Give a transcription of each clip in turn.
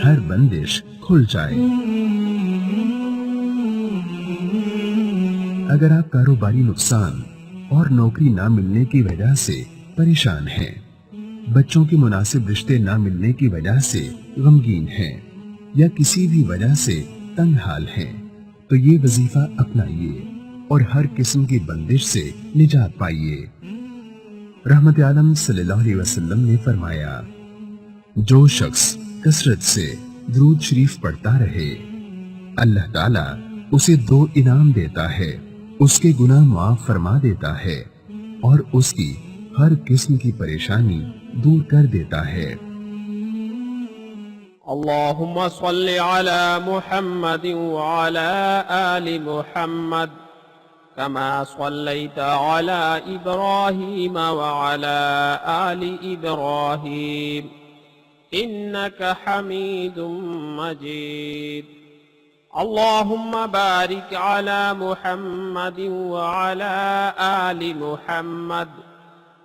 ہر بندش کھل جائے۔ اگر آپ کاروباری نقصان اور نوکری نہ ملنے کی وجہ سے پریشان ہیں، بچوں کے مناسب رشتے نہ ملنے کی وجہ سے غمگین ہیں، یا کسی بھی وجہ سے تنگ حال ہیں، تو یہ وظیفہ اپنائیے اور ہر قسم کی بندش سے نجات پائیے۔ رحمت عالم صلی اللہ علیہ وسلم نے فرمایا، جو شخص کثرت سے درود شریف پڑھتا رہے، اللہ تعالیٰ اسے 2 انعام دیتا ہے، اس کے گناہ معاف فرما دیتا ہے اور اس کی ہر قسم کی پریشانی دور کر دیتا ہے۔ اللہم صل علی محمد وعلی آل محمد كما صليت على إبراهيم وعلى آل إبراهيم إنك حميد مجيد اللهم بارك على محمد وعلى آل محمد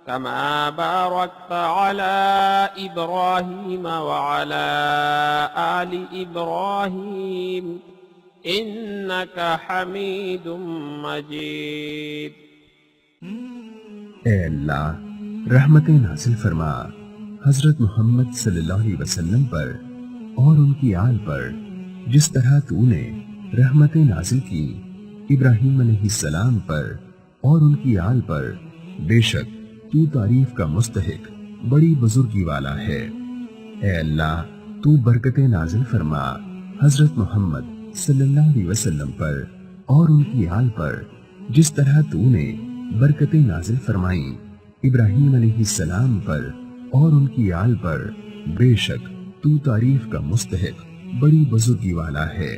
كما باركت على إبراهيم وعلى آل إبراهيم إنك حميد مجيد۔ اے اللہ، رحمتیں نازل فرما حضرت محمد صلی اللہ علیہ وسلم پر اور ان کی آل پر، جس طرح تو نے رحمتیں نازل کی ابراہیم علیہ السلام پر اور ان کی آل پر۔ بے شک تو تعریف کا مستحق بڑی بزرگی والا ہے۔ اے اللہ، تو برکتیں نازل فرما حضرت محمد صلی اللہ علیہ وسلم پر اور ان کی آل پر، جس طرح تو نے برکتیں نازل فرمائیں ابراہیم علیہ السلام پر اور ان کی آل پر۔ بے شک تو تعریف کا مستحق بڑی بزرگی والا ہے۔